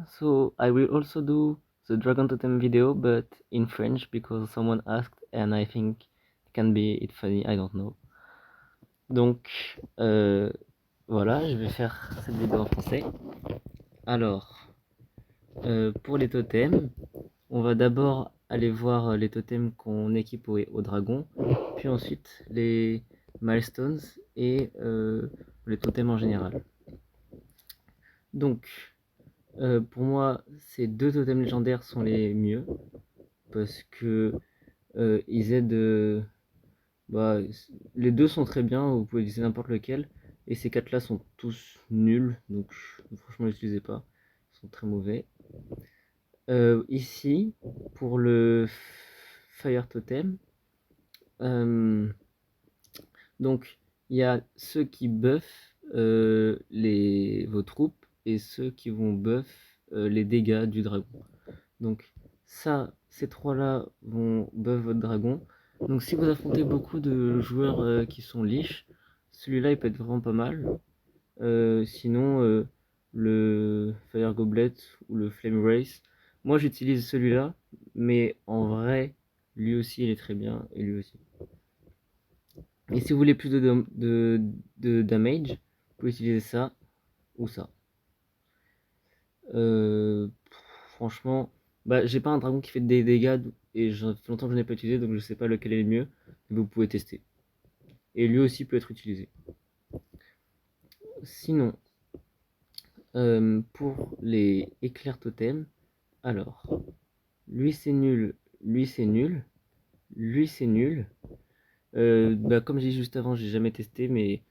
So I will also do the Dragon Totem video, but in French because someone asked, and I think it can be it funny. I don't know. Donc voilà, je vais faire cette vidéo en français. Alors, pour les totems, on va d'abord aller voir les totems qu'on équipe au dragon, puis ensuite les milestones et les totems en général. Donc, pour moi, ces deux totems légendaires sont les mieux parce que ils aident. Bah, les deux sont très bien, vous pouvez utiliser n'importe lequel. Et ces quatre-là sont tous nuls, donc franchement, n'utilisez pas. Ils sont très mauvais. Ici, pour le Fire Totem, euh, donc il y a ceux qui buffent vos troupes et ceux qui vont buff les dégâts du dragon. Donc ça, ces trois-là vont buff votre dragon. Donc si vous affrontez beaucoup de joueurs qui sont liches, celui-là il peut être vraiment pas mal. Sinon, le Fire Goblet ou le Flame Race, moi j'utilise celui-là, mais en vrai, lui aussi il est très bien, et lui aussi. Et si vous voulez plus de damage, vous pouvez utiliser ça ou ça. Euh, Franchement, bah, j'ai pas un dragon qui fait des dégâts et ça fait longtemps que je n'ai pas utilisé donc je sais pas lequel est le mieux, mais vous pouvez tester. Et lui aussi peut être utilisé. Sinon, pour les éclairs totem, alors, lui c'est nul, lui c'est nul, lui c'est nul. Bah, comme j'ai dit juste avant, j'ai jamais testé, mais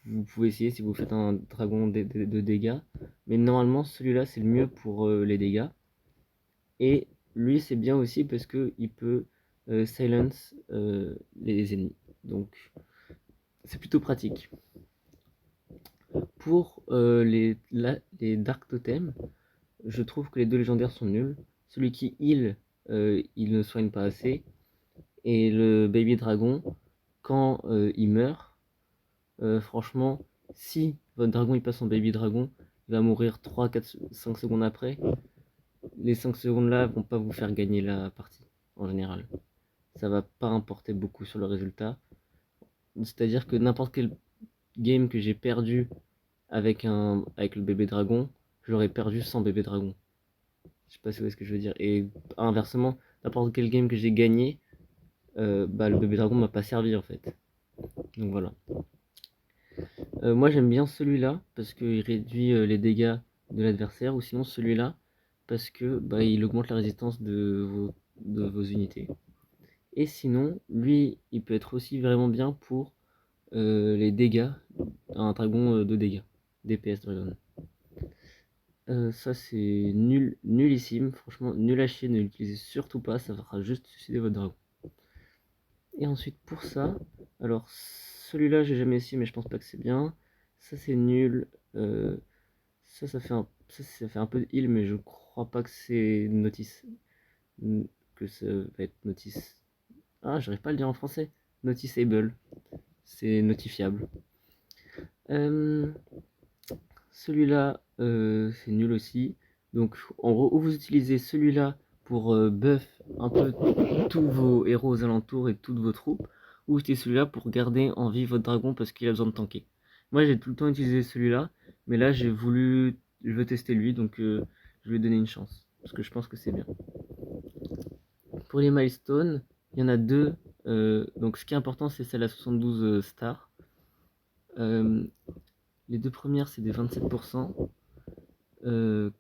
vous pouvez essayer si vous faites un dragon de dégâts. Mais normalement, celui-là c'est le mieux pour les dégâts. Et lui, c'est bien aussi parce qu'il peut silence les ennemis. Donc, c'est plutôt pratique. Pour les Dark Totems, je trouve que les deux légendaires sont nuls. Celui qui heal, il ne soigne pas assez. Et le Baby Dragon, quand il meurt, franchement, si votre dragon il passe son Baby Dragon, il va mourir 3, 4, 5 secondes après. Les 5 secondes là vont pas vous faire gagner la partie, en général. Ça va pas importer beaucoup sur le résultat. C'est-à-dire que n'importe quel game que j'ai perdu avec le bébé dragon, j'aurais perdu sans bébé dragon. Je sais pas si vous voyez ce que je veux dire. Et inversement, n'importe quel game que j'ai gagné, bah, le bébé dragon m'a pas servi en fait. Donc voilà. Moi j'aime bien celui-là parce qu'il réduit les dégâts de l'adversaire, ou sinon celui-là parce que bah, il augmente la résistance de vos unités. Et sinon, lui, il peut être aussi vraiment bien pour les dégâts, un dragon de dégâts, DPS Dragon. Ça c'est nullissime, franchement nul à chier, ne l'utilisez surtout pas, ça fera juste suicider votre dragon. Et ensuite pour ça, alors celui-là j'ai jamais essayé mais je pense pas que c'est bien. Ça c'est nul, ça fait un peu de heal mais je crois pas que c'est notice, que ça va être notice. Ah j'arrive pas à le dire en français, noticeable, c'est notifiable. Euh, Celui-là, c'est nul aussi. Donc, en gros, ou vous utilisez celui-là pour buff un peu tous vos héros aux alentours et toutes vos troupes, ou vous utilisez celui-là pour garder en vie votre dragon parce qu'il a besoin de tanker. Moi, j'ai tout le temps utilisé celui-là, mais là, je veux tester lui, donc je vais lui donner une chance parce que je pense que c'est bien. Pour les milestones, il y en a deux. Donc, ce qui est important, c'est celle à 72 stars. Euh, les deux premières, c'est des 27%.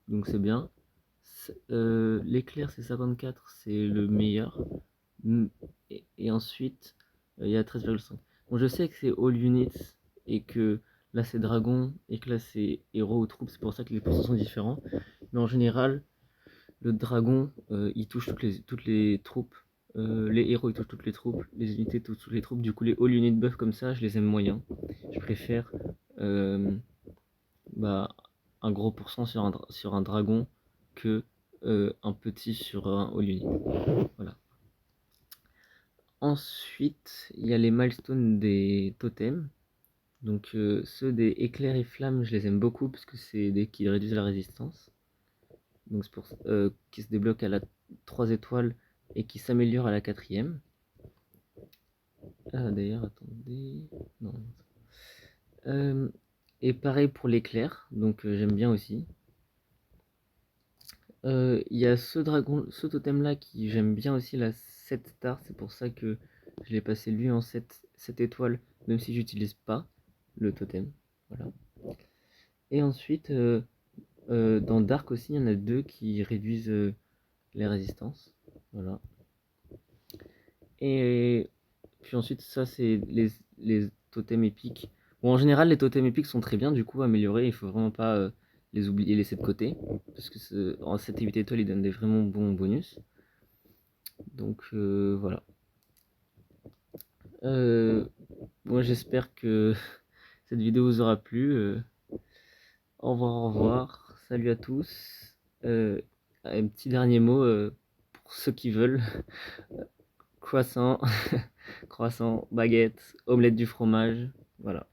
Donc c'est bien. L'éclair c'est 54, c'est le meilleur. Et ensuite, il y a 13,5. Bon, je sais que c'est all units et que là c'est dragon et que là c'est héros ou troupes, c'est pour ça que les pourcents sont différents. Mais en général, le dragon il touche toutes les troupes. Les héros ils touchent toutes les troupes, les unités touchent toutes les troupes. Du coup, les all unit buff comme ça, je les aime moyens. Je préfère euh, bah, un gros pourcent sur un dragon que un petit sur un all unit. Voilà. Ensuite, il y a les milestones des totems. Donc ceux des éclairs et flammes, je les aime beaucoup parce que c'est des qui réduisent la résistance. donc c'est pour, qui se débloque à la 3 étoiles et qui s'améliore à la 4e. Ah, d'ailleurs, attendez. Non. Et pareil pour l'éclair, donc j'aime bien aussi. Il y a ce totem là qui j'aime bien aussi, la 7 stars, c'est pour ça que je l'ai passé lui en 7 étoiles, même si j'utilise pas le totem. Voilà. Et ensuite, dans Dark aussi, il y en a deux qui réduisent les résistances. Voilà. Et puis ensuite, ça c'est les totems épiques. Bon, en général, les totems épiques sont très bien, du coup, améliorés. Il faut vraiment pas les oublier, laisser de côté. Parce que en 7 et 8 étoiles, ils donnent des vraiment bons bonus. Donc voilà. Moi, j'espère que cette vidéo vous aura plu. Au revoir, au revoir. Salut à tous. Un petit dernier mot pour ceux qui veulent. Croissant, croissant, baguette, omelette du fromage. Voilà.